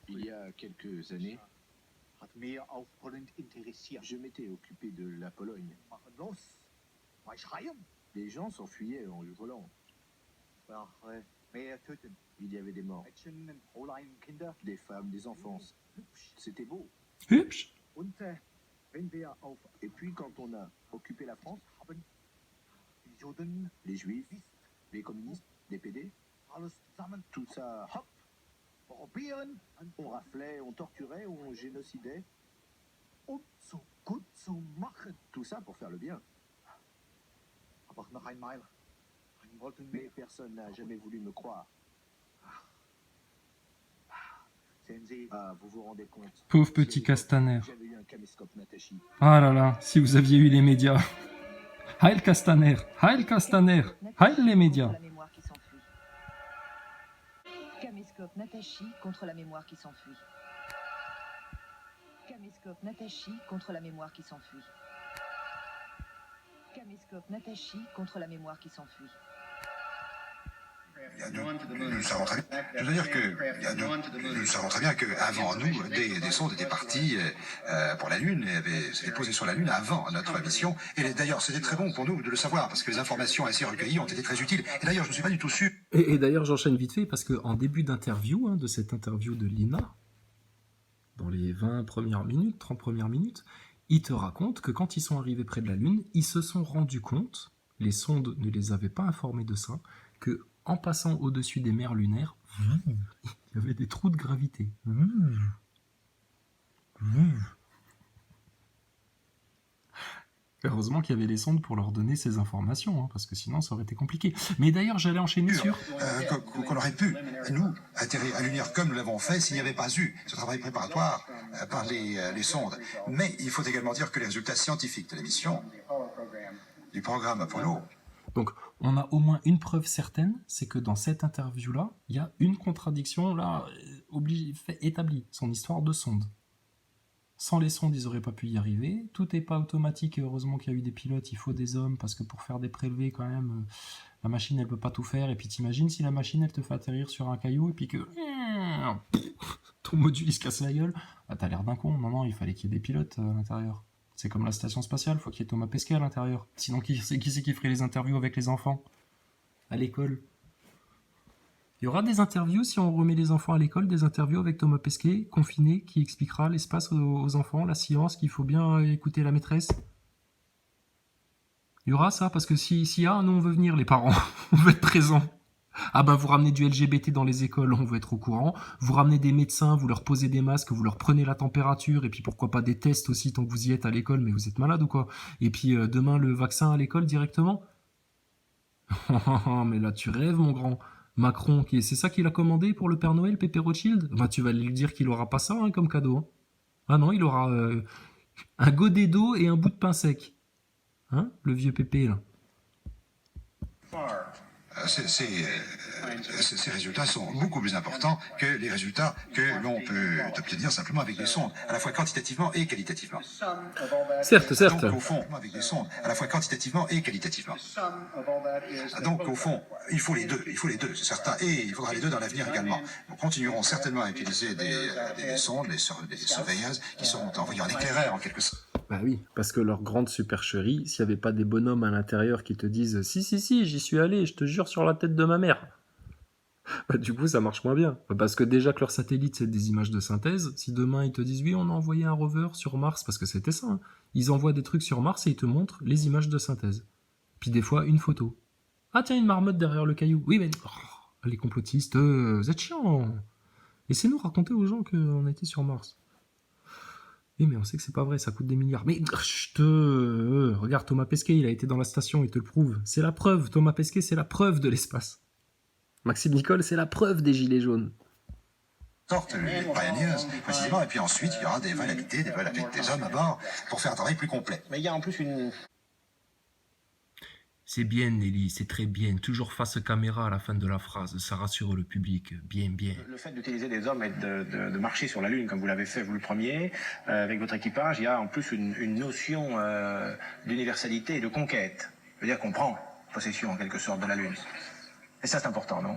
Il y a quelques années, je m'étais occupé de la Pologne. Les gens s'enfuyaient en hurlant. Il y avait des morts, des femmes, des enfants. C'était beau. Hupsch. Et puis quand on a occupé la France, les juifs, les communistes, les PD, tout ça, hop, on raflait, on torturait, on génocidait. Tout ça pour faire le bien. Mais personne n'a jamais voulu me croire. Ah, vous vous rendez compte? Pauvre petit Castaner. J'avais eu un caméscope Natachi. Ah là là, si vous aviez eu les médias. Heil Castaner, Heil Castaner, Heil les médias. Caméscope Natachi contre la mémoire qui s'enfuit. Caméscope Natachi contre la mémoire qui s'enfuit. Caméscope Natachi contre la mémoire qui s'enfuit. Nous savons très bien. Je veux dire que nous savons très bien qu'avant nous, des sondes étaient parties pour la Lune, et s'étaient posées sur la Lune avant notre mission. Et d'ailleurs, c'était très bon pour nous de le savoir, parce que les informations ainsi recueillies ont été très utiles. Et d'ailleurs, je ne suis pas du tout sûr. Et d'ailleurs, j'enchaîne vite fait, parce qu'en début d'interview, de cette interview de Lina, dans les 20 premières minutes, 30 premières minutes, il te raconte que quand ils sont arrivés près de la Lune, ils se sont rendus compte, les sondes ne les avaient pas informés de ça, que en passant au-dessus des mers lunaires, il y avait des trous de gravité. Heureusement qu'il y avait les sondes pour leur donner ces informations, parce que sinon ça aurait été compliqué. Mais d'ailleurs, j'allais enchaîner sur... Qu'on aurait pu, nous, atterrir à l'univers comme nous l'avons fait s'il n'y avait pas eu ce travail préparatoire par les sondes. Mais il faut également dire que les résultats scientifiques de la mission, du programme Apollo... Donc, on a au moins une preuve certaine, c'est que dans cette interview-là, il y a une contradiction là, établie, son histoire de sonde. Sans les sondes, ils n'auraient pas pu y arriver. Tout n'est pas automatique et heureusement qu'il y a eu des pilotes, il faut des hommes, parce que pour faire des prélevés, quand même, la machine, elle ne peut pas tout faire. Et puis t'imagines si la machine, elle te fait atterrir sur un caillou et puis que ton module, il se casse la gueule. Ah, t'as l'air d'un con. Non, il fallait qu'il y ait des pilotes à l'intérieur. C'est comme la station spatiale, il faut qu'il y ait Thomas Pesquet à l'intérieur. Sinon, qui c'est qui ferait les interviews avec les enfants à l'école? Il y aura des interviews, si on remet les enfants à l'école, des interviews avec Thomas Pesquet, confiné, qui expliquera l'espace aux enfants, la science, qu'il faut bien écouter la maîtresse. Il y aura ça, parce que s'il y a, nous on veut venir, les parents, on veut être présents. Ah ben vous ramenez du LGBT dans les écoles, on veut être au courant. Vous ramenez des médecins, vous leur posez des masques, vous leur prenez la température, et puis pourquoi pas des tests aussi tant que vous y êtes à l'école, mais vous êtes malade ou quoi? Et puis demain le vaccin à l'école directement? Mais là tu rêves mon grand. Macron, c'est ça qu'il a commandé pour le Père Noël, Pépé Rothschild? Bah tu vas lui dire qu'il aura pas ça comme cadeau. Ah non, il aura un godet d'eau et un bout de pain sec. Le vieux Pépé là. Ces résultats sont beaucoup plus importants que les résultats que l'on peut obtenir simplement avec des sondes, à la fois quantitativement et qualitativement. Certes. Donc au fond, avec des sondes, à la fois quantitativement et qualitativement. Donc au fond, il faut les deux, c'est certain, et il faudra les deux dans l'avenir également. Nous continuerons certainement à utiliser des sondes, des surveilleuses qui seront envoyées en éclaireur en quelque sorte. Bah oui, parce que leur grande supercherie, s'il n'y avait pas des bonhommes à l'intérieur qui te disent « Si, j'y suis allé, je te jure sur la tête de ma mère », bah du coup ça marche moins bien. Parce que déjà que leur satellite c'est des images de synthèse, si demain ils te disent « Oui, on a envoyé un rover sur Mars », parce que c'était ça, ils envoient des trucs sur Mars et ils te montrent les images de synthèse. Puis des fois une photo. « Ah tiens, une marmotte derrière le caillou. » Oui, mais les complotistes, vous êtes chiants. Laissez-nous raconter aux gens qu'on a été sur Mars. Oui, mais on sait que c'est pas vrai, ça coûte des milliards. Mais regarde, Thomas Pesquet, il a été dans la station, il te le prouve. C'est la preuve, Thomas Pesquet, c'est la preuve de l'espace. Maxime Nicole, c'est la preuve des gilets jaunes. Les pioneers, précisément, et puis ensuite, il y aura des vols habités, des vols avec des hommes à bord, pour faire un travail plus complet. Mais il y a en plus une... C'est bien, Nelly, c'est très bien. Toujours face caméra à la fin de la phrase. Ça rassure le public. Bien. Le fait d'utiliser des hommes et de marcher sur la Lune, comme vous l'avez fait, vous le premier, avec votre équipage, il y a en plus une notion d'universalité et de conquête. C'est-à-dire qu'on prend possession, en quelque sorte, de la Lune. Et ça, c'est important, non?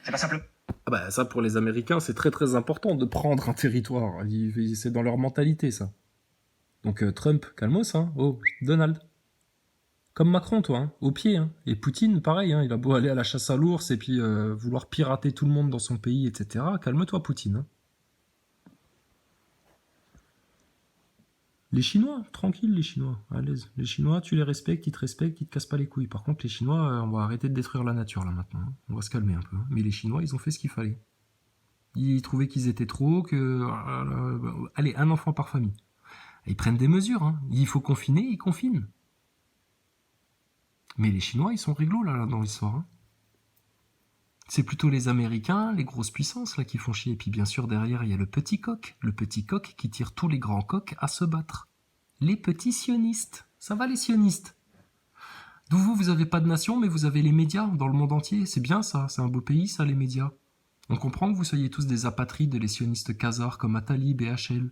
C'est pas simplement... Ah bah ça, pour les Américains, c'est très très important de prendre un territoire. C'est dans leur mentalité, ça. Donc Trump, calmos, hein. Oh, Donald. Comme Macron, toi, hein, au pied. Hein. Et Poutine, pareil, hein, il a beau aller à la chasse à l'ours et puis vouloir pirater tout le monde dans son pays, etc. Calme-toi, Poutine. Hein. Les Chinois, tranquille, les Chinois, à l'aise. Les Chinois, tu les respectes, ils te respectent, ils te cassent pas les couilles. Par contre, les Chinois, on va arrêter de détruire la nature, là, maintenant. Hein. On va se calmer un peu. Hein. Mais les Chinois, ils ont fait ce qu'il fallait. Ils trouvaient qu'ils étaient trop, que... allez, un enfant par famille. Ils prennent des mesures. Hein. Il faut confiner, ils confinent. Mais les Chinois, ils sont réglo, là dans l'histoire. Hein. C'est plutôt les Américains, les grosses puissances, là, qui font chier. Et puis, bien sûr, derrière, il y a le petit coq qui tire tous les grands coqs à se battre. Les petits sionistes. Ça va, les sionistes? D'où vous avez pas de nation, mais vous avez les médias dans le monde entier. C'est bien, ça. C'est un beau pays, ça, les médias. On comprend que vous soyez tous des apatrides, les sionistes khazars, comme Attali, BHL,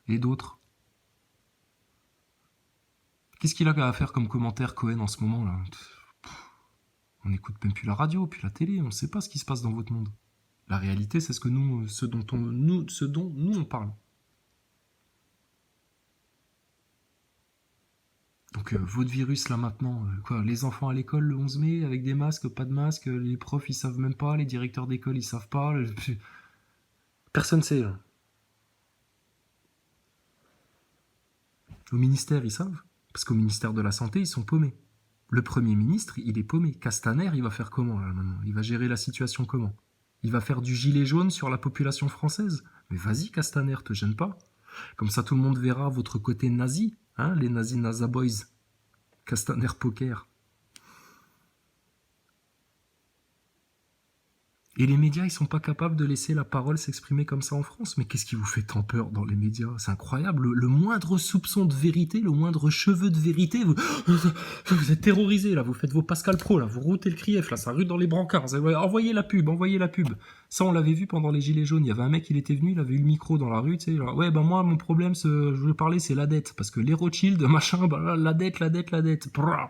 et d'autres. Qu'est-ce qu'il a à faire comme commentaire, Cohen, en ce moment, là? On n'écoute même plus la radio, puis la télé, on ne sait pas ce qui se passe dans votre monde. La réalité, c'est ce dont nous on parle. Donc votre virus là maintenant, quoi, les enfants à l'école le 11 mai avec des masques, pas de masques, les profs ils savent même pas, les directeurs d'école ils savent pas, personne sait là. Au ministère ils savent, parce qu'au ministère de la Santé ils sont paumés. Le Premier ministre, il est paumé. Castaner, il va faire comment, là, maintenant? Il va gérer la situation comment? Il va faire du gilet jaune sur la population française? Mais vas-y, Castaner, te gêne pas. Comme ça, tout le monde verra votre côté nazi, hein, les nazis NASA Boys. Castaner Poker. Et les médias, ils sont pas capables de laisser la parole s'exprimer comme ça en France. Mais qu'est-ce qui vous fait tant peur dans les médias? C'est incroyable. Le moindre soupçon de vérité, le moindre cheveu de vérité, vous êtes terrorisés, là. Vous faites vos Pascal Pro, là. Vous routez le crief, là. Ça rue dans les brancards. Envoyez la pub, envoyez la pub. Ça, on l'avait vu pendant les Gilets jaunes. Il y avait un mec, il était venu, il avait eu le micro dans la rue, tu sais. Genre, ouais, ben moi, mon problème, je veux parler, c'est la dette. Parce que les Rothschild, machin, bah, la dette. Brrr.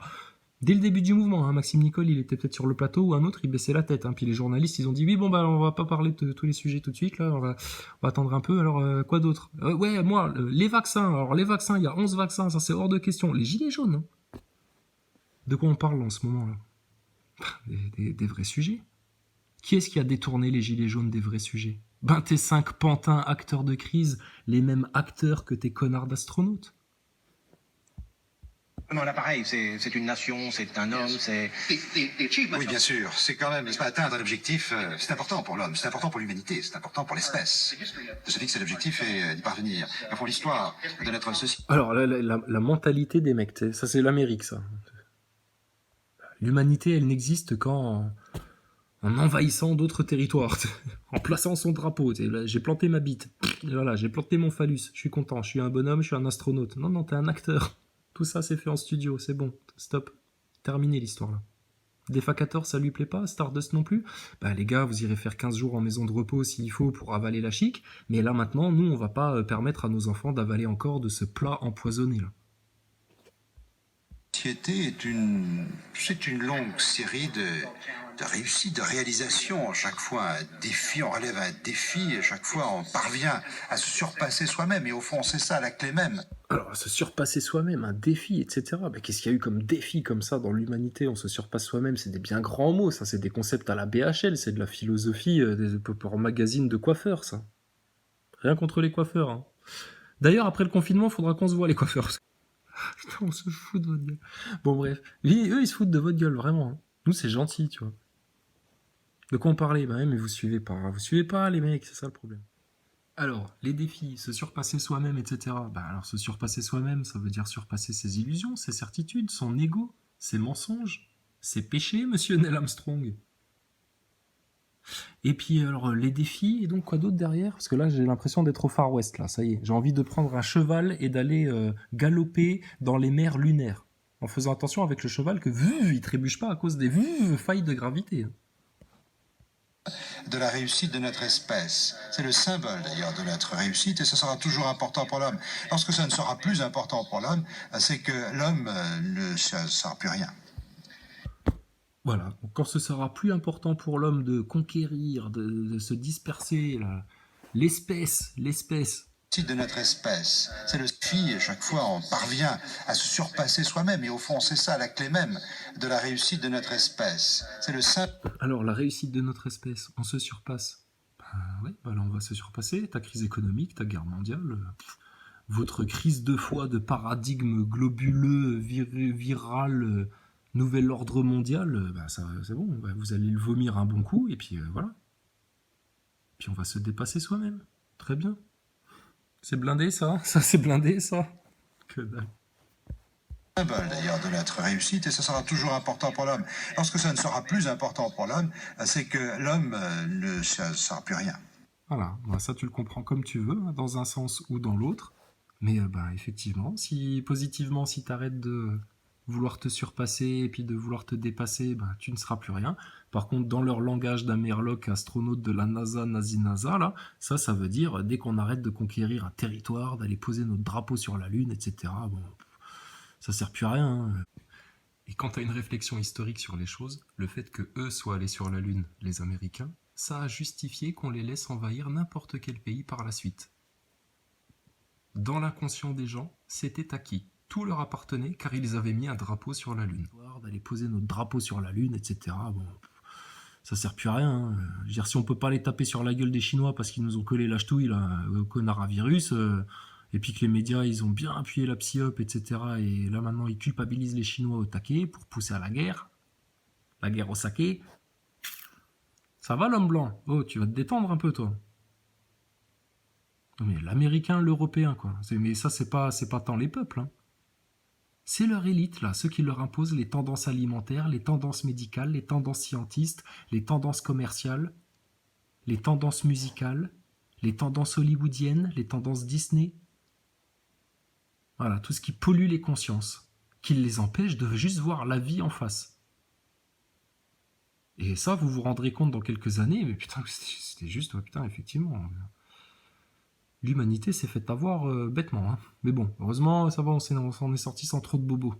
Dès le début du mouvement, hein, Maxime Nicole, il était peut-être sur le plateau ou un autre, il baissait la tête. Hein, puis les journalistes, ils ont dit oui, bon bah on va pas parler de tous les sujets tout de suite, là, on va attendre un peu. Alors quoi d'autre? Ouais, moi, les vaccins. Alors les vaccins, il y a 11 vaccins, ça c'est hors de question. Les gilets jaunes. Hein. De quoi on parle en ce moment là? Des vrais sujets. Qui est-ce qui a détourné les gilets jaunes des vrais sujets? Ben tes 5 pantins acteurs de crise, les mêmes acteurs que tes connards d'astronautes. Non, là, pareil, c'est une nation, c'est un homme, c'est... Oui, bien sûr. C'est quand même, n'est-ce pas, atteindre l'objectif, c'est important pour l'homme, c'est important pour l'humanité, c'est important pour l'espèce. De se fixer l'objectif et d'y parvenir. Pour l'histoire de notre société. Alors, la mentalité des mecs, ça c'est l'Amérique, ça. L'humanité, elle n'existe qu'en envahissant d'autres territoires, en plaçant son drapeau. J'ai planté ma bite, voilà, j'ai planté mon phallus, je suis content, je suis un bonhomme, je suis un astronaute. Non, t'es un acteur. Tout ça, c'est fait en studio, c'est bon, stop. Terminé l'histoire, là. Defa 14, ça lui plaît pas, Stardust non plus? Bah les gars, vous irez faire 15 jours en maison de repos s'il faut pour avaler la chic, mais là maintenant, nous, on va pas permettre à nos enfants d'avaler encore de ce plat empoisonné, là. La société c'est une longue série de réussites, de réalisations. Chaque fois un défi, on relève un défi, et chaque fois on parvient à se surpasser soi-même. Et au fond, c'est ça la clé même. Alors, se surpasser soi-même, un défi, etc. Mais qu'est-ce qu'il y a eu comme défi comme ça dans l'humanité? On se surpasse soi-même, c'est des bien grands mots, ça. C'est des concepts à la BHL, c'est de la philosophie pour magazine de coiffeurs, ça. Rien contre les coiffeurs. Hein. D'ailleurs, après le confinement, il faudra qu'on se voit, les coiffeurs. Putain, on se fout de votre gueule. Bon, bref. Eux, ils se foutent de votre gueule, vraiment. Hein. Nous, c'est gentil, tu vois. De quoi on parlait? Bah ouais, mais vous suivez pas. Vous suivez pas, les mecs, c'est ça le problème. Alors, les défis, se surpasser soi-même, etc. Bah alors, se surpasser soi-même, ça veut dire surpasser ses illusions, ses certitudes, son ego, ses mensonges, ses péchés, monsieur Neil Armstrong. Et puis, alors, les défis, et donc quoi d'autre derrière? Parce que là, j'ai l'impression d'être au Far West, là, ça y est. J'ai envie de prendre un cheval et d'aller galoper dans les mers lunaires. En faisant attention avec le cheval que, il trébuche pas à cause des failles de gravité. De la réussite de notre espèce. C'est le symbole d'ailleurs de notre réussite et ce sera toujours important pour l'homme. Lorsque ça ne sera plus important pour l'homme, c'est que l'homme ne sera plus rien. Voilà, donc quand ce sera plus important pour l'homme de conquérir, de se disperser, l'espèce, De notre espèce. C'est le défi, chaque fois on parvient à se surpasser soi-même, et au fond c'est ça la clé même de la réussite de notre espèce. C'est le simple. Alors la réussite de notre espèce, on se surpasse. Oui, bah là on va se surpasser, ta crise économique, ta guerre mondiale, votre crise de foi, de paradigme globuleux, viral, nouvel ordre mondial, bah ça, c'est bon, bah, vous allez le vomir un bon coup, et puis voilà. Puis on va se dépasser soi-même. Très bien. C'est blindé ça. Ça c'est blindé ça. Que dalle. Symbole d'ailleurs de notre réussite, et ça sera toujours important pour l'homme. Lorsque ça ne sera plus important pour l'homme, c'est que l'homme ne sera plus rien. Voilà, bah, ça tu le comprends comme tu veux, hein, dans un sens ou dans l'autre. Mais bah, effectivement, si positivement, si tu arrêtes de vouloir te surpasser et puis de vouloir te dépasser, bah, tu ne seras plus rien. Par contre, dans leur langage d'Amerloc, astronaute de la NASA, NASA, là, ça veut dire dès qu'on arrête de conquérir un territoire, d'aller poser notre drapeau sur la Lune, etc. Bon, ça sert plus à rien. Hein. Et quand tu as une réflexion historique sur les choses, le fait que eux soient allés sur la Lune, les Américains, ça a justifié qu'on les laisse envahir n'importe quel pays par la suite. Dans l'inconscient des gens, c'était acquis. Tout leur appartenait car ils avaient mis un drapeau sur la Lune. D'aller poser notre drapeau sur la Lune, etc. Bon, ça sert plus à rien. Hein. Je veux dire, si on peut pas les taper sur la gueule des Chinois parce qu'ils nous ont collé la ch'touille, là, au coronavirus, et puis que les médias, ils ont bien appuyé la psyop, etc. Et là, maintenant, ils culpabilisent les Chinois au taquet pour pousser à la guerre au saké. Ça va, l'homme blanc? Oh, tu vas te détendre un peu, toi. Mais l'américain, l'européen, quoi. Mais ça, c'est pas tant les peuples. Hein. C'est leur élite, là, ceux qui leur imposent les tendances alimentaires, les tendances médicales, les tendances scientistes, les tendances commerciales, les tendances musicales, les tendances hollywoodiennes, les tendances Disney. Voilà, tout ce qui pollue les consciences, qui les empêche de juste voir la vie en face. Et ça, vous vous rendrez compte dans quelques années, mais putain, c'était juste, ouais, putain, effectivement. L'humanité s'est fait avoir bêtement. Hein. Mais bon, heureusement, ça va, on s'en est sorti sans trop de bobos.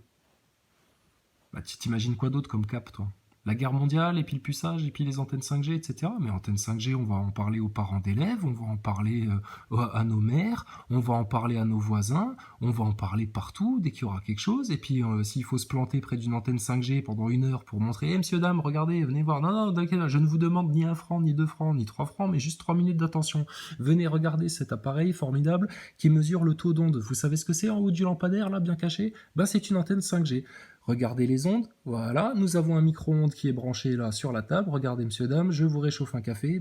Bah, tu t'imagines quoi d'autre comme cap, toi? La guerre mondiale, et puis le puçage, et puis les antennes 5G, etc. Mais antennes 5G, on va en parler aux parents d'élèves, on va en parler à nos mères, on va en parler à nos voisins, on va en parler partout dès qu'il y aura quelque chose. Et puis, s'il faut se planter près d'une antenne 5G pendant 1 heure pour montrer, monsieur, dame, regardez, venez voir. Non, je ne vous demande ni 1 franc, ni 2 francs, ni 3 francs, mais juste 3 minutes d'attention. Venez regarder cet appareil formidable qui mesure le taux d'onde. Vous savez ce que c'est en haut du lampadaire, là, bien caché? Ben, c'est une antenne 5G. Regardez les ondes, voilà, nous avons un micro-ondes qui est branché là sur la table, regardez monsieur, dame, je vous réchauffe un café,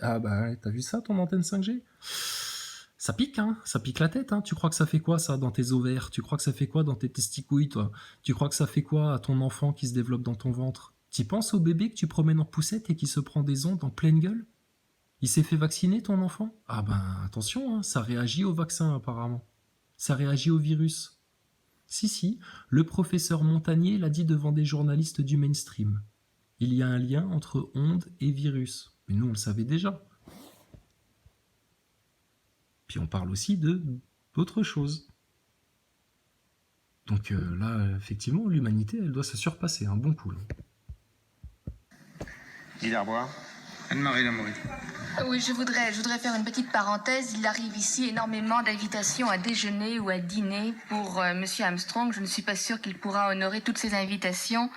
ah bah t'as vu ça ton antenne 5G? Ça pique, hein, ça pique la tête, hein, tu crois que ça fait quoi ça dans tes ovaires? Tu crois que ça fait quoi dans tes testicouilles, toi? Tu crois que ça fait quoi à ton enfant qui se développe dans ton ventre? T'y penses au bébé que tu promènes en poussette et qui se prend des ondes en pleine gueule? Il s'est fait vacciner ton enfant? Ah ben attention, hein, ça réagit au vaccin apparemment, ça réagit au virus. Si, le professeur Montagnier l'a dit devant des journalistes du mainstream. Il y a un lien entre ondes et virus. Mais nous, on le savait déjà. Puis on parle aussi d'autres choses. Donc là, effectivement, l'humanité, elle doit se surpasser un bon coup. Là. Guy Darbois. Anne-Marie Lamoureux. Oui, je voudrais faire une petite parenthèse. Il arrive ici énormément d'invitations à déjeuner ou à dîner pour Monsieur Armstrong. Je ne suis pas sûre qu'il pourra honorer toutes ces invitations.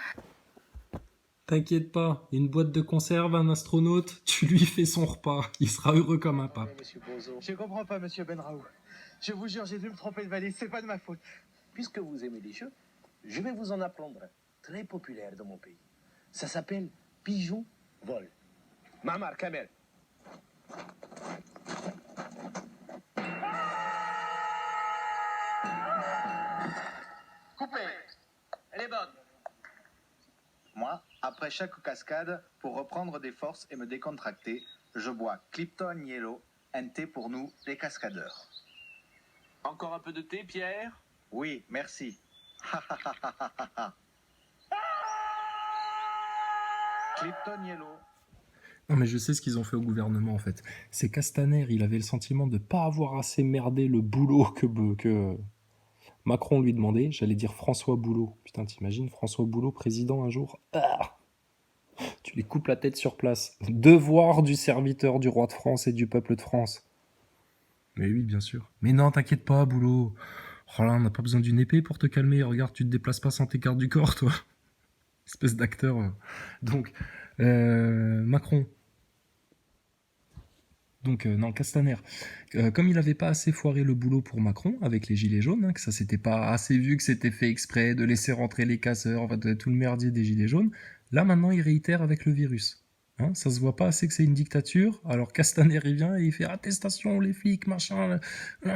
T'inquiète pas, une boîte de conserve, un astronaute, tu lui fais son repas. Il sera heureux comme un pape. Monsieur Bozo. Je comprends pas, monsieur Benraou. Je vous jure, j'ai dû me tromper de valise, c'est pas de ma faute. Puisque vous aimez les jeux, je vais vous en apprendre un très populaire dans mon pays. Ça s'appelle pigeon vol. Mamar Kamel. Coupé. Elle est bonne. Moi, après chaque cascade, pour reprendre des forces et me décontracter, je bois Clipton Yellow, un thé pour nous, les cascadeurs. Encore un peu de thé, Pierre? Oui, merci. Clipton Yellow. Non mais je sais ce qu'ils ont fait au gouvernement en fait. C'est Castaner, il avait le sentiment de pas avoir assez merdé le boulot que Macron lui demandait. J'allais dire François Boulot. Putain, t'imagines François Boulot président un jour? Ah, tu les coupes la tête sur place. Devoir du serviteur du roi de France et du peuple de France. Mais oui, bien sûr. Mais non, t'inquiète pas, boulot. Oh là, on n'a pas besoin d'une épée pour te calmer. Regarde, tu te déplaces pas sans tes gardes du corps, toi. Espèce d'acteur. Donc, Macron. Donc, non, Castaner. Comme il n'avait pas assez foiré le boulot pour Macron avec les gilets jaunes, hein, que ça s'était pas assez vu que c'était fait exprès de laisser rentrer les casseurs, enfin, de tout le merdier des gilets jaunes, là maintenant il réitère avec le virus. Hein, ça se voit pas assez que c'est une dictature, alors Castaner il vient et il fait attestation, les flics, machin,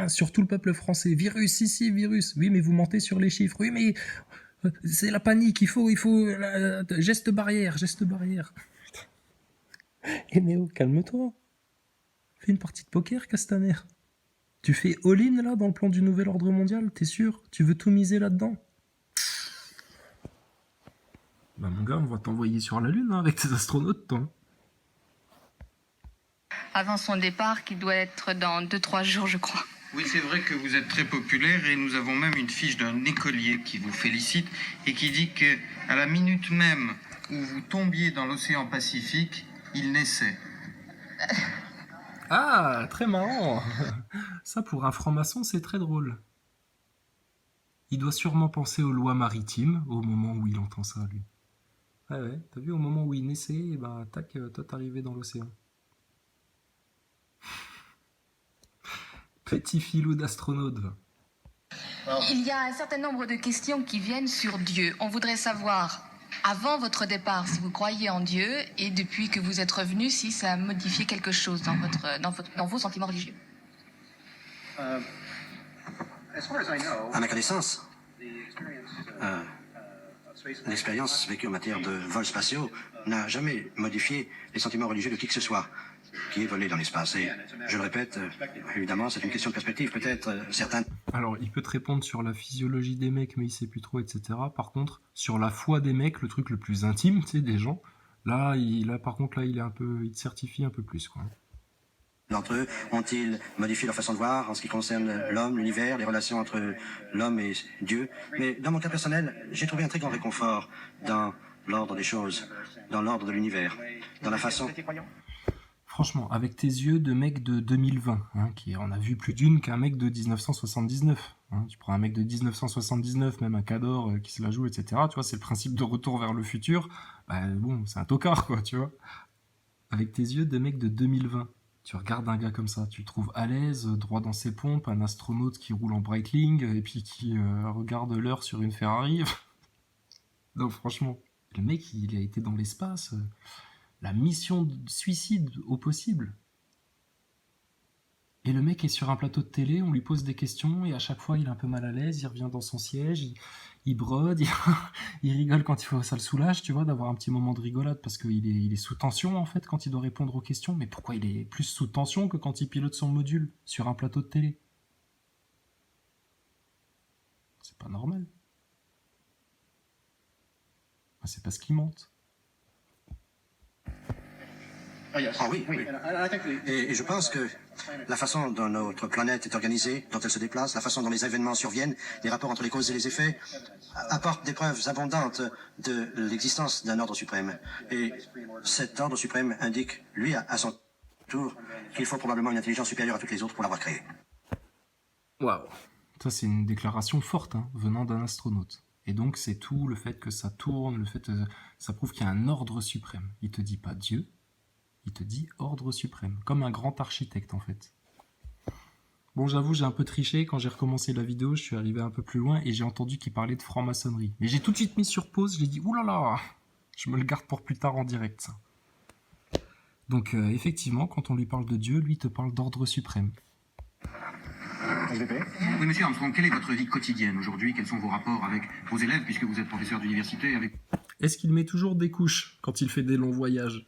sur tout le peuple français. Virus, ici, virus. Oui, mais vous mentez sur les chiffres. Oui, mais c'est la panique, il faut geste barrière, geste barrière. Eh mais oh, calme-toi. Fais une partie de poker, Castaner. Tu fais all-in là dans le plan du nouvel ordre mondial, t'es sûr? Tu veux tout miser là-dedans? Bah mon gars, on va t'envoyer sur la Lune hein, avec tes astronautes, toi. Avant son départ, qui doit être dans 2-3 jours, je crois. Oui, c'est vrai que vous êtes très populaire et nous avons même une fiche d'un écolier qui vous félicite et qui dit qu'à la minute même où vous tombiez dans l'océan Pacifique, il naissait. Ah, très marrant. Ça, pour un franc-maçon, c'est très drôle. Il doit sûrement penser aux lois maritimes au moment où il entend ça, lui. Ah ouais, t'as vu, au moment où il naissait, et ben, tac, toi t'arrivais dans l'océan. Petit filou d'astronaute, va. Il y a un certain nombre de questions qui viennent sur Dieu. On voudrait savoir, avant votre départ, si vous croyez en Dieu, et depuis que vous êtes revenu, si ça a modifié quelque chose dans vos sentiments religieux. À ma connaissance, l'expérience vécue en matière de vols spatiaux n'a jamais modifié les sentiments religieux de qui que ce soit qui est volé dans l'espace. Et je le répète, évidemment, c'est une question de perspective. Peut-être certains... Alors, il peut te répondre sur la physiologie des mecs, mais il sait plus trop, etc. Par contre, sur la foi des mecs, le truc le plus intime, tu sais, des gens, par contre, il te certifie un peu plus, quoi. D'entre eux ont-ils modifié leur façon de voir en ce qui concerne l'homme, l'univers, les relations entre l'homme et Dieu? Mais dans mon cas personnel, j'ai trouvé un très grand réconfort dans l'ordre des choses, dans l'ordre de l'univers, dans la façon... Franchement, avec tes yeux de mec de 2020, hein, qui en a vu plus d'une qu'un mec de 1979. Hein, tu prends un mec de 1979, même un Cador qui se la joue, etc. Tu vois, c'est le principe de retour vers le futur. Bah, bon, c'est un tocard, quoi, tu vois. Avec tes yeux de mec de 2020, tu regardes un gars comme ça, tu le trouves à l'aise, droit dans ses pompes, un astronaute qui roule en Breitling, et puis qui regarde l'heure sur une Ferrari. Non, franchement, le mec, il a été dans l'espace... La mission de suicide au possible. Et le mec est sur un plateau de télé, on lui pose des questions, et à chaque fois, il est un peu mal à l'aise, il revient dans son siège, il brode, il rigole quand ça le soulage, tu vois, d'avoir un petit moment de rigolade, parce qu'il est sous tension, en fait, quand il doit répondre aux questions. Mais pourquoi il est plus sous tension que quand il pilote son module sur un plateau de télé? C'est pas normal. C'est parce qu'il mente. Ah oui, oui. Et je pense que la façon dont notre planète est organisée, dont elle se déplace, la façon dont les événements surviennent, les rapports entre les causes et les effets, apportent des preuves abondantes de l'existence d'un ordre suprême. Et cet ordre suprême indique, lui, à son tour, qu'il faut probablement une intelligence supérieure à toutes les autres pour l'avoir créé. Waouh. Ça, c'est une déclaration forte, hein, venant d'un astronaute. Et donc, c'est tout, le fait que ça tourne, ça prouve qu'il y a un ordre suprême. Il te dit pas Dieu, il te dit ordre suprême, comme un grand architecte en fait. Bon, j'avoue, j'ai un peu triché, quand j'ai recommencé la vidéo, je suis arrivé un peu plus loin et j'ai entendu qu'il parlait de franc-maçonnerie. Mais j'ai tout de suite mis sur pause, j'ai dit, oulala, je me le garde pour plus tard en direct, ça. Donc, effectivement, quand on lui parle de Dieu, lui il te parle d'ordre suprême. Oui, monsieur Armstrong, quelle est votre vie quotidienne aujourd'hui? Quels sont vos rapports avec vos élèves, puisque vous êtes professeur d'université, Est-ce qu'il met toujours des couches quand il fait des longs voyages?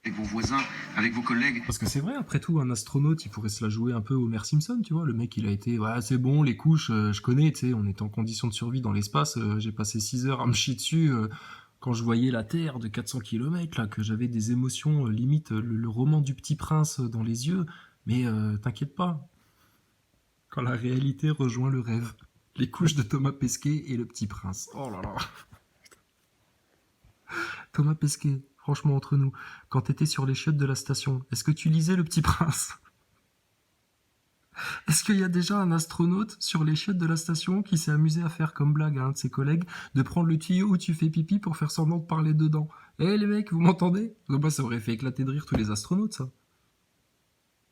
avec vos voisins, avec vos collègues? Parce que c'est vrai, après tout, un astronaute, il pourrait se la jouer un peu Homer Simpson, tu vois. Le mec, il a été, ouais, c'est bon, les couches, je connais, tu sais, on est en condition de survie dans l'espace, j'ai passé 6 heures à me chier dessus, quand je voyais la Terre de 400 km, là, que j'avais des émotions, limite le roman du Petit Prince dans les yeux, mais t'inquiète pas, quand la réalité rejoint le rêve. Les couches de Thomas Pesquet et le Petit Prince. Oh là là. Thomas Pesquet, franchement entre nous, quand t'étais sur les chiottes de la station, est-ce que tu lisais Le Petit Prince? Est-ce qu'il y a déjà un astronaute sur les chiottes de la station qui s'est amusé à faire comme blague à un de ses collègues de prendre le tuyau où tu fais pipi pour faire semblant de parler dedans? Eh les mecs, vous m'entendez? Bah, ça aurait fait éclater de rire tous les astronautes, ça.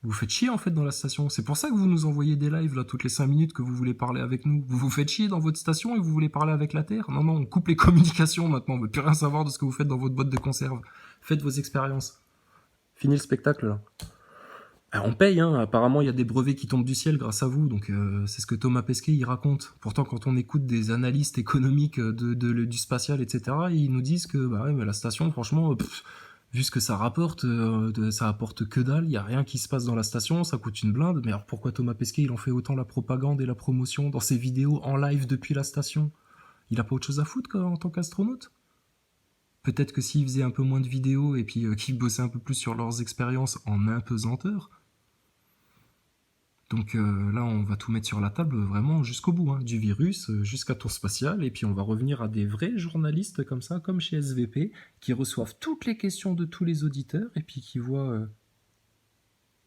Vous faites chier en fait dans la station. C'est pour ça que vous nous envoyez des lives là toutes les 5 minutes que vous voulez parler avec nous. Vous vous faites chier dans votre station et vous voulez parler avec la Terre? Non, on coupe les communications maintenant. On veut plus rien savoir de ce que vous faites dans votre boîte de conserve. Faites vos expériences. Fini le spectacle là. On paye, hein. Apparemment il y a des brevets qui tombent du ciel grâce à vous, donc c'est ce que Thomas Pesquet il raconte. Pourtant quand on écoute des analystes économiques du spatial, etc., ils nous disent que bah ouais, mais la station franchement, vu ce que ça rapporte, ça apporte que dalle, il n'y a rien qui se passe dans la station, ça coûte une blinde, mais alors pourquoi Thomas Pesquet il en fait autant la propagande et la promotion dans ses vidéos en live depuis la station? Il a pas autre chose à foutre en tant qu'astronaute? Peut-être que s'il faisait un peu moins de vidéos et puis qu'ils bossaient un peu plus sur leurs expériences en impesanteur. Donc là, on va tout mettre sur la table vraiment jusqu'au bout, hein, du virus jusqu'à Tour Spatial, et puis on va revenir à des vrais journalistes comme ça, comme chez SVP, qui reçoivent toutes les questions de tous les auditeurs, et puis qui voient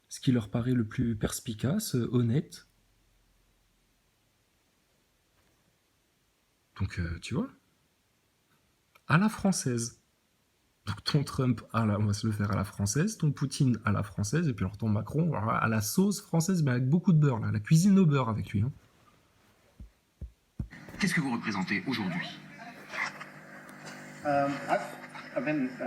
ce qui leur paraît le plus perspicace, honnête. Donc tu vois, à la française. Donc ton Trump, on va se le faire à la française, ton Poutine à la française, et puis alors ton Macron à la sauce française, mais avec beaucoup de beurre, là, la cuisine au beurre avec lui. Hein. Qu'est-ce que vous représentez aujourd'hui?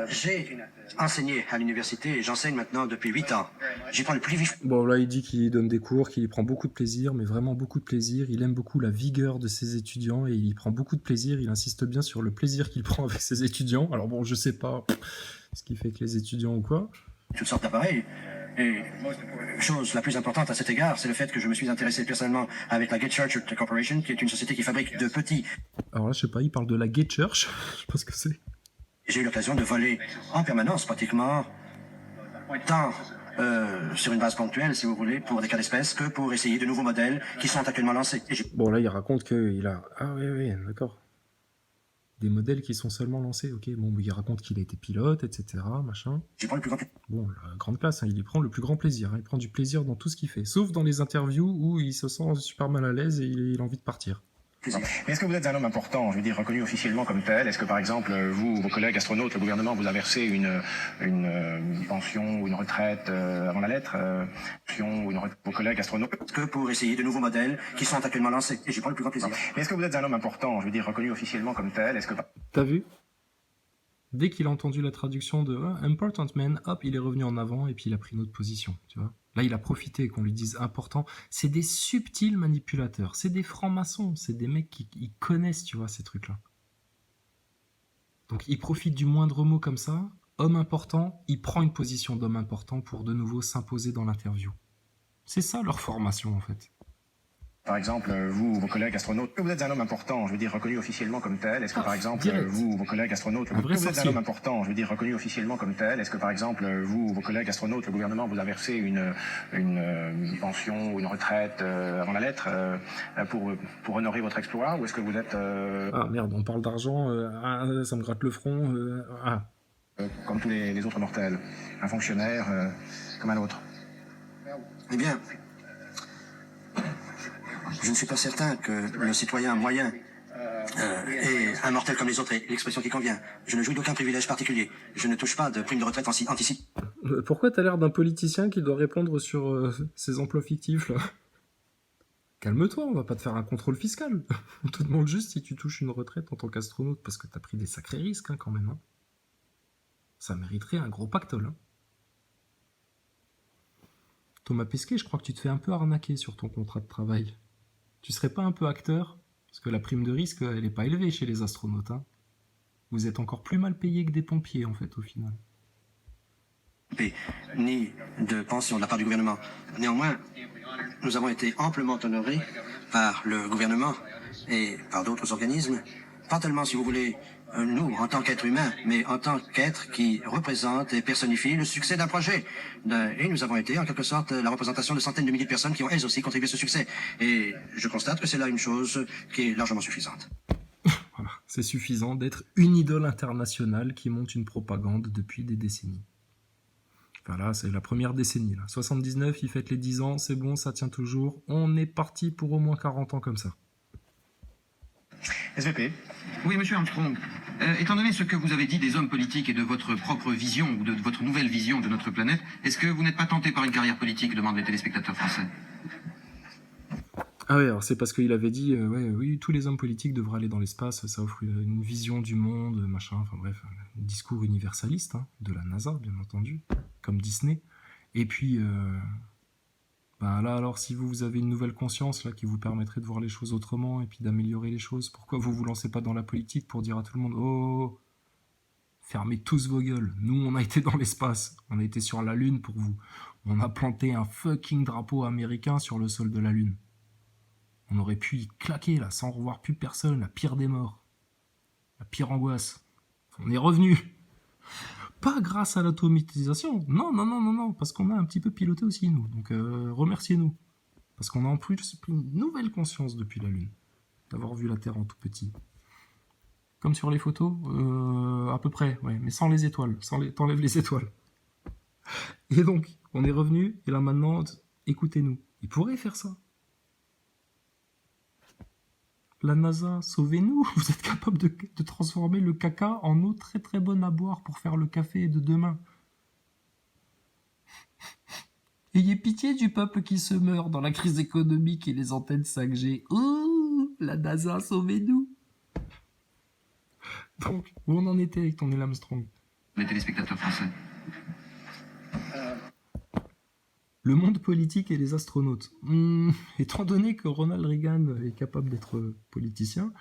J'ai enseigné à l'université et j'enseigne maintenant depuis 8 ans. J'y prends le plus vif. Bon, là, il dit qu'il donne des cours, qu'il y prend beaucoup de plaisir, mais vraiment beaucoup de plaisir. Il aime beaucoup la vigueur de ses étudiants et il y prend beaucoup de plaisir. Il insiste bien sur le plaisir qu'il prend avec ses étudiants. Alors bon, je sais pas ce qui fait que les étudiants ou quoi. Toutes sortes d'appareils. Et chose la plus importante à cet égard, c'est le fait que je me suis intéressé personnellement avec la Get Church Corporation, qui est une société qui fabrique de petits... Alors là, je sais pas, il parle de la Get Church. Je sais pas ce que c'est. J'ai eu l'occasion de voler en permanence, pratiquement, tant sur une base ponctuelle, si vous voulez, pour des cas d'espèce, que pour essayer de nouveaux modèles qui sont actuellement lancés. Bon, là, il raconte qu'il a... Ah oui, d'accord. Des modèles qui sont seulement lancés, ok. Bon, il raconte qu'il a été pilote, etc., machin. J'y prends le plus grand plaisir. Bon, la grande classe, hein, il y prend le plus grand plaisir. Hein, il prend du plaisir dans tout ce qu'il fait. Sauf dans les interviews où il se sent super mal à l'aise et il a envie de partir. Est-ce que vous êtes un homme important, je veux dire, reconnu officiellement comme tel? Est-ce que, par exemple, vous, vos collègues astronautes, le gouvernement vous a versé une pension ou une retraite avant la lettre vos collègues astronautes? Que pour essayer de nouveaux modèles qui sont actuellement lancés. Et j'y prends le plus grand plaisir. Est-ce que vous êtes un homme important, je veux dire, reconnu officiellement comme tel? Est-ce que... T'as vu? Dès qu'il a entendu la traduction de Important Man, hop, il est revenu en avant et puis il a pris une autre position, tu vois. Là, il a profité qu'on lui dise important. C'est des subtils manipulateurs, c'est des francs-maçons, c'est des mecs qui ils connaissent, tu vois, ces trucs-là. Donc, il profite du moindre mot comme ça. Homme important, il prend une position d'homme important pour de nouveau s'imposer dans l'interview. C'est ça leur formation, en fait. Par exemple, vous, vos collègues astronautes, vous êtes un homme important, je veux dire, reconnu officiellement comme tel. Est-ce que, par exemple, vous, vos collègues astronautes, vous êtes un homme important, je veux dire, reconnu officiellement comme tel. Est-ce que, par exemple, vous, vos collègues astronautes, le gouvernement vous a versé une pension ou une retraite avant la lettre pour honorer votre exploit? Ou est-ce que vous êtes... Ah merde, on parle d'argent, ça me gratte le front. Comme tous les autres mortels, un fonctionnaire comme un autre. Eh bien... Je ne suis pas certain que le citoyen moyen est un mortel comme les autres, est l'expression qui convient. Je ne jouis d'aucun privilège particulier. Je ne touche pas de prime de retraite anticipée. Pourquoi t'as l'air d'un politicien qui doit répondre sur ses emplois fictifs, là? Calme-toi, on va pas te faire un contrôle fiscal. On te demande juste si tu touches une retraite en tant qu'astronaute, parce que t'as pris des sacrés risques, hein, quand même. Hein. Ça mériterait un gros pactole, hein. Thomas Pesquet, je crois que tu te fais un peu arnaquer sur ton contrat de travail. Tu serais pas un peu acteur? Parce que la prime de risque, elle est pas élevée chez les astronautes. Hein. Vous êtes encore plus mal payé que des pompiers, en fait, au final. Ni de pension de la part du gouvernement. Néanmoins, nous avons été amplement honorés par le gouvernement et par d'autres organismes. Pas tellement, si vous voulez, nous, en tant qu'êtres humains, mais en tant qu'êtres qui représentent et personnifient le succès d'un projet. Et nous avons été, en quelque sorte, la représentation de centaines de milliers de personnes qui ont, elles aussi, contribué à ce succès. Et je constate que c'est là une chose qui est largement suffisante. Voilà, C'est suffisant d'être une idole internationale qui monte une propagande depuis des décennies. Enfin là, c'est la première décennie. Là. 79, il fête les 10 ans, c'est bon, ça tient toujours. On est parti pour au moins 40 ans comme ça. SVP. Oui, monsieur Armstrong. Étant donné ce que vous avez dit des hommes politiques et de votre propre vision, ou de votre nouvelle vision de notre planète, est-ce que vous n'êtes pas tenté par une carrière politique, demandent les téléspectateurs français? Ah oui, alors c'est parce qu'il avait dit, oui, tous les hommes politiques devraient aller dans l'espace, ça offre une vision du monde, machin, enfin bref, un discours universaliste, hein, de la NASA, bien entendu, comme Disney. Et puis, là alors, si vous avez une nouvelle conscience là qui vous permettrait de voir les choses autrement et puis d'améliorer les choses, pourquoi vous lancez pas dans la politique pour dire à tout le monde, oh, fermez tous vos gueules, nous on a été dans l'espace, on a été sur la Lune pour vous, on a planté un fucking drapeau américain sur le sol de la Lune. On aurait pu y claquer, là, sans revoir plus personne, la pire des morts. La pire angoisse. On est revenu. Pas grâce à l'automatisation. Non, parce qu'on a un petit peu piloté aussi, nous. Donc, remerciez-nous. Parce qu'on a en plus une nouvelle conscience depuis la Lune. D'avoir vu la Terre en tout petit. Comme sur les photos, à peu près, ouais, mais sans les étoiles. T'enlèves les étoiles. Et donc, on est revenu, et là maintenant, écoutez-nous. Ils pourraient faire ça. La NASA, sauvez-nous. Vous êtes capable de transformer le caca en eau très très bonne à boire pour faire le café de demain. Ayez pitié du peuple qui se meurt dans la crise économique et les antennes 5G. Ouh, la NASA, sauvez-nous. Donc, où on en était avec ton Neil Armstrong? Les téléspectateurs français. Le monde politique et les astronautes. Étant donné que Ronald Reagan est capable d'être politicien,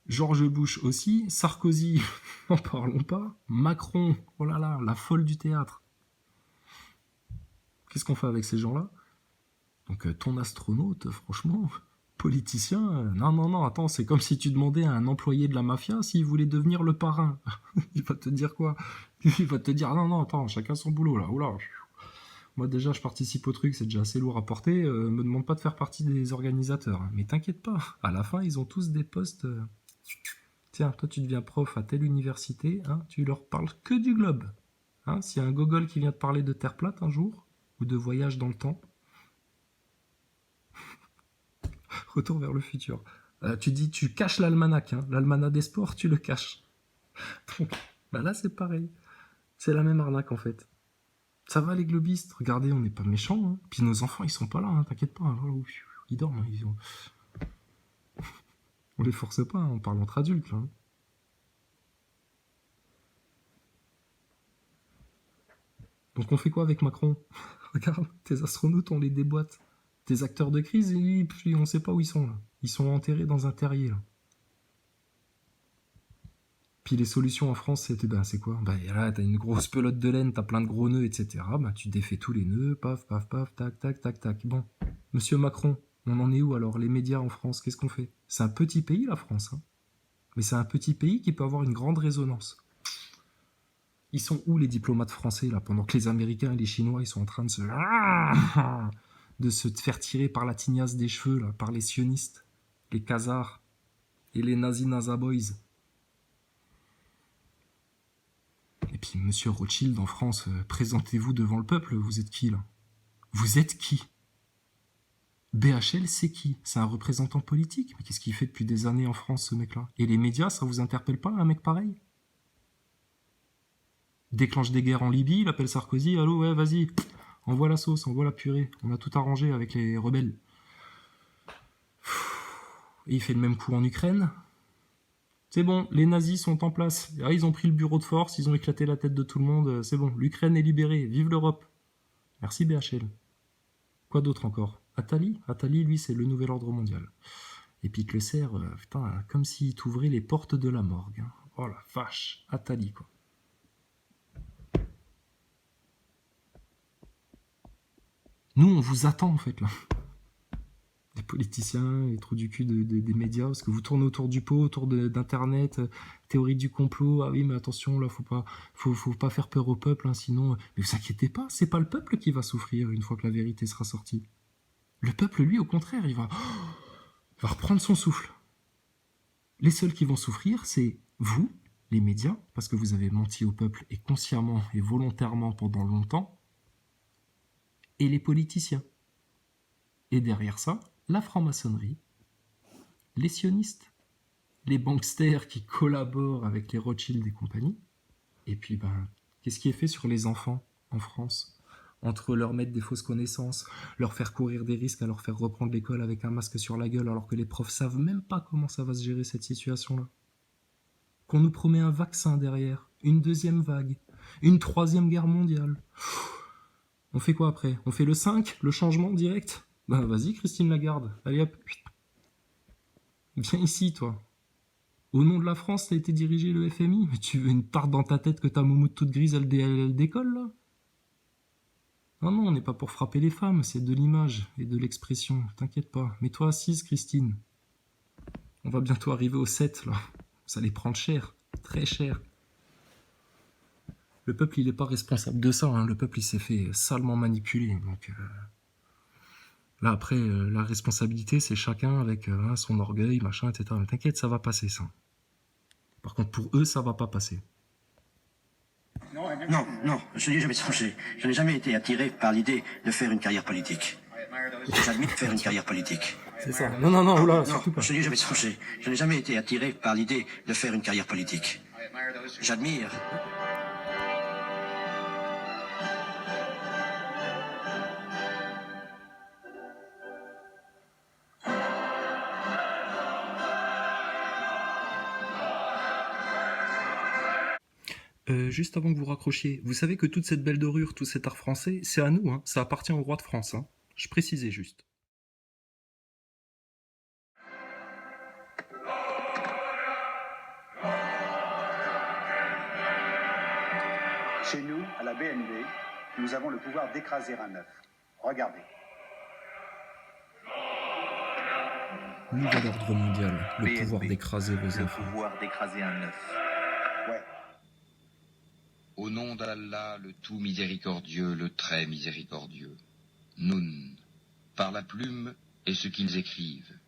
George Bush aussi, Sarkozy, n'en parlons pas, Macron, oh là là, la folle du théâtre. Qu'est-ce qu'on fait avec ces gens-là? Donc ton astronaute, franchement, politicien, non, attends, c'est comme si tu demandais à un employé de la mafia s'il voulait devenir le parrain. Il va te dire quoi? Il va te dire, non, attends, chacun son boulot là, oula. Moi déjà je participe au truc, c'est déjà assez lourd à porter, me demande pas de faire partie des organisateurs, hein. Mais t'inquiète pas, à la fin ils ont tous des postes, tiens, toi tu deviens prof à telle université, hein, tu leur parles que du globe, hein, s'il y a un gogol qui vient te parler de Terre plate un jour, ou de voyage dans le temps, retour vers le futur, tu dis, tu caches l'almanach, hein, l'almanach des sports, tu le caches, donc là c'est pareil, c'est la même arnaque en fait. Ça va les globistes, regardez, on n'est pas méchants, hein. Puis nos enfants, ils sont pas là, hein, t'inquiète pas, hein. Ils dorment, hein. On les force pas, hein. On parle entre adultes, là. Donc on fait quoi avec Macron? Regarde, tes astronautes, on les déboîte. Tes acteurs de crise, on sait pas où ils sont, là. Ils sont enterrés dans un terrier, là. Puis les solutions en France, c'est quoi? Là, t'as une grosse pelote de laine, t'as plein de gros nœuds, etc. Tu défais tous les nœuds, paf, tac. Bon, monsieur Macron, on en est où alors? Les médias en France, qu'est-ce qu'on fait? C'est un petit pays, la France, hein. Mais c'est un petit pays qui peut avoir une grande résonance. Ils sont où les diplomates français, là, pendant que les Américains et les Chinois, ils sont en train de se faire tirer par la tignasse des cheveux, là, par les sionistes, les Khazars et les NASA Boys. Et puis, monsieur Rothschild en France, présentez-vous devant le peuple, vous êtes qui, là? Vous êtes qui? BHL, c'est qui? C'est un représentant politique? Mais qu'est-ce qu'il fait depuis des années en France, ce mec-là? Et les médias, ça vous interpelle pas, un mec pareil? Déclenche des guerres en Libye, il appelle Sarkozy, allô, ouais, vas-y, envoie la sauce, envoie la purée, on a tout arrangé avec les rebelles. Et il fait le même coup en Ukraine. C'est bon, les nazis sont en place. Ah, ils ont pris le bureau de force, ils ont éclaté la tête de tout le monde. C'est bon, l'Ukraine est libérée. Vive l'Europe. Merci BHL. Quoi d'autre encore? Attali, lui, c'est le nouvel ordre mondial. Et puis Clesser, putain, comme s'il t'ouvrait les portes de la morgue. Hein. Oh la vache, Attali, quoi. Nous, on vous attend, en fait, là. Des politiciens, les trous du cul des médias, parce que vous tournez autour du pot, autour d'internet, théorie du complot, ah oui mais attention là faut pas faire peur au peuple, hein, sinon, mais vous inquiétez pas, c'est pas le peuple qui va souffrir une fois que la vérité sera sortie. Le peuple lui au contraire, il va reprendre son souffle. Les seuls qui vont souffrir, c'est vous, les médias, parce que vous avez menti au peuple et consciemment et volontairement pendant longtemps, et les politiciens. Et derrière ça, la franc-maçonnerie, les sionistes, les banksters qui collaborent avec les Rothschild et compagnie. Et puis, qu'est-ce qui est fait sur les enfants en France? Entre leur mettre des fausses connaissances, leur faire courir des risques, à leur faire reprendre l'école avec un masque sur la gueule, alors que les profs savent même pas comment ça va se gérer cette situation-là. Qu'on nous promet un vaccin derrière, une deuxième vague, une troisième guerre mondiale. On fait quoi après? On fait le 5, le changement direct? Vas-y, Christine Lagarde, allez hop. Viens ici, toi. Au nom de la France, t'as été dirigé le FMI. Mais tu veux une tarte dans ta tête que ta moumoute toute grise, elle décolle, là? Non, on n'est pas pour frapper les femmes, c'est de l'image et de l'expression, t'inquiète pas. Mets-toi assise, Christine. On va bientôt arriver au 7, là. Ça allait prendre cher, très cher. Le peuple, il n'est pas responsable de ça, hein. Le peuple, il s'est fait salement manipuler, donc... Là, après, la responsabilité, c'est chacun avec son orgueil, machin, etc. Mais t'inquiète, ça va passer, ça. Par contre, pour eux, ça va pas passer. Non, je n'y ai jamais songé. Je n'ai jamais été attiré par l'idée de faire une carrière politique. J'admire faire une carrière politique. C'est ça. Non, oula, surtout pas. Je n'y ai jamais songé. Je n'ai jamais été attiré par l'idée de faire une carrière politique. J'admire... Juste avant que vous raccrochiez, vous savez que toute cette belle dorure, tout cet art français, c'est à nous, hein, ça appartient au roi de France. Hein. Je précisais juste. Chez nous, à la BNV, nous avons le pouvoir d'écraser un œuf. Regardez. Nouvel ordre mondial, le BNB, pouvoir d'écraser vos le œufs. pouvoir d'écraser un œuf. Ouais. Au nom d'Allah, le tout miséricordieux, le très miséricordieux. Nun, par la plume et ce qu'ils écrivent.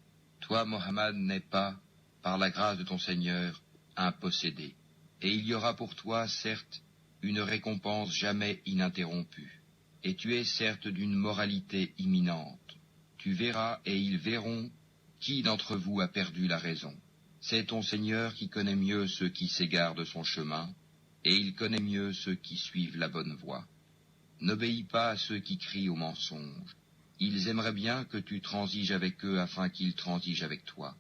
Toi, Mohammed, n'es pas, par la grâce de ton Seigneur, un possédé. Et il y aura pour toi, certes, une récompense jamais ininterrompue. Et tu es certes d'une moralité imminente. Tu verras et ils verront qui d'entre vous a perdu la raison. C'est ton Seigneur qui connaît mieux ceux qui s'égarent de son chemin, et il connaît mieux ceux qui suivent la bonne voie. N'obéis pas à ceux qui crient au mensonge. Ils aimeraient bien que tu transiges avec eux afin qu'ils transigent avec toi.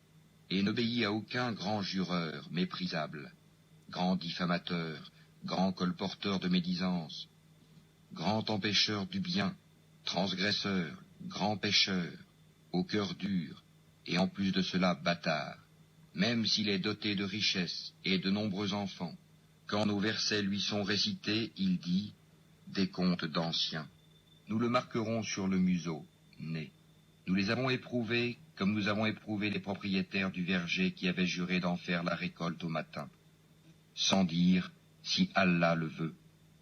Et n'obéis à aucun grand jureur méprisable, grand diffamateur, grand colporteur de médisance, grand empêcheur du bien, transgresseur, grand pécheur, au cœur dur, et en plus de cela bâtard, même s'il est doté de richesses et de nombreux enfants. Quand nos versets lui sont récités, il dit « Des contes d'anciens ». Nous le marquerons sur le museau, né. Nous les avons éprouvés comme nous avons éprouvé les propriétaires du verger qui avaient juré d'en faire la récolte au matin. Sans dire « Si Allah le veut ».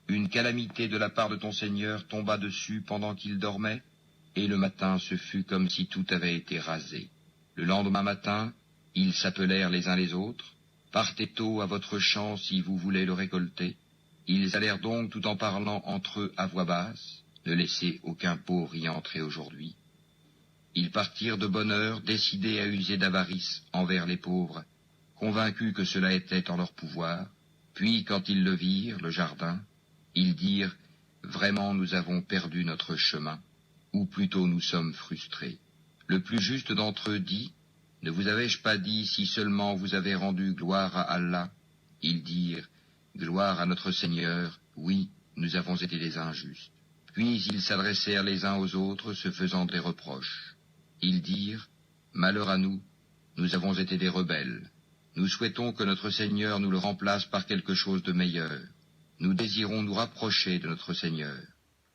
Une calamité de la part de ton Seigneur tomba dessus pendant qu'il dormait, et le matin ce fut comme si tout avait été rasé. Le lendemain matin, ils s'appelèrent les uns les autres. Partez tôt à votre champ si vous voulez le récolter. Ils allèrent donc tout en parlant entre eux à voix basse. Ne laissez aucun pauvre y entrer aujourd'hui. Ils partirent de bonne heure, décidés à user d'avarice envers les pauvres, convaincus que cela était en leur pouvoir. Puis, quand ils le virent, le jardin, ils dirent « Vraiment nous avons perdu notre chemin, ou plutôt nous sommes frustrés. » Le plus juste d'entre eux dit « Ne vous avais-je pas dit si seulement vous avez rendu gloire à Allah ?» Ils dirent « Gloire à notre Seigneur, oui, nous avons été les injustes. » Puis ils s'adressèrent les uns aux autres, se faisant des reproches. Ils dirent « Malheur à nous, nous avons été des rebelles. Nous souhaitons que notre Seigneur nous le remplace par quelque chose de meilleur. Nous désirons nous rapprocher de notre Seigneur. »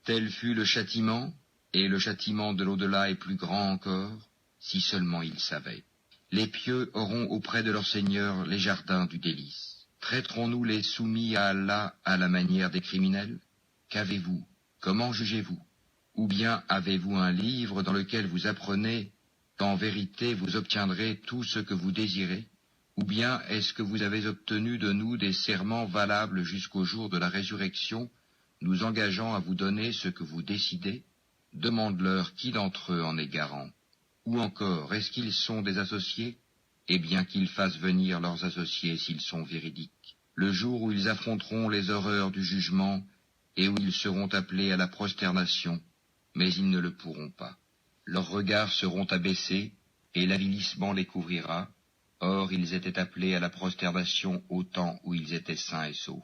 Tel fut le châtiment, et le châtiment de l'au-delà est plus grand encore, si seulement ils savaient. Les pieux auront auprès de leur Seigneur les jardins du délice. Traiterons-nous les soumis à Allah à la manière des criminels? Qu'avez-vous? Comment jugez-vous? Ou bien avez-vous un livre dans lequel vous apprenez qu'en vérité vous obtiendrez tout ce que vous désirez? Ou bien est-ce que vous avez obtenu de nous des serments valables jusqu'au jour de la résurrection, nous engageant à vous donner ce que vous décidez? Demande-leur qui d'entre eux en est garant. Ou encore, est-ce qu'ils sont des associés? Eh bien qu'ils fassent venir leurs associés s'ils sont véridiques. Le jour où ils affronteront les horreurs du jugement et où ils seront appelés à la prosternation, mais ils ne le pourront pas. Leurs regards seront abaissés et l'avilissement les couvrira. Or, ils étaient appelés à la prosternation au temps où ils étaient sains et saufs.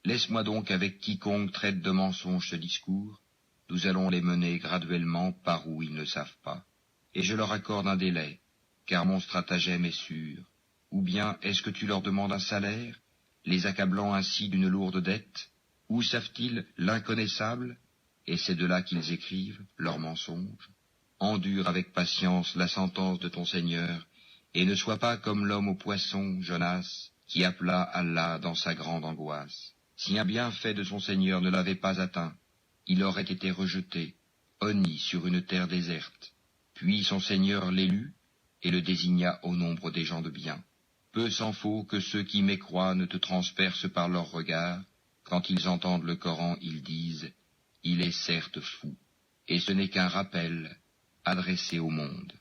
Laisse-moi donc avec quiconque traite de mensonge ce discours. Nous allons les mener graduellement par où ils ne savent pas. Et je leur accorde un délai, car mon stratagème est sûr. Ou bien est-ce que tu leur demandes un salaire, les accablant ainsi d'une lourde dette? Ou savent-ils l'inconnaissable? Et c'est de là qu'ils écrivent leurs mensonges. Endure avec patience la sentence de ton Seigneur, et ne sois pas comme l'homme au poisson, Jonas, qui appela Allah dans sa grande angoisse. Si un bienfait de son Seigneur ne l'avait pas atteint, il aurait été rejeté, honni sur une terre déserte. Puis son Seigneur l'élut et le désigna au nombre des gens de bien. Peu s'en faut que ceux qui mécroient ne te transpercent par leurs regards. Quand ils entendent le Coran, ils disent « Il est certes fou », et ce n'est qu'un rappel adressé au monde.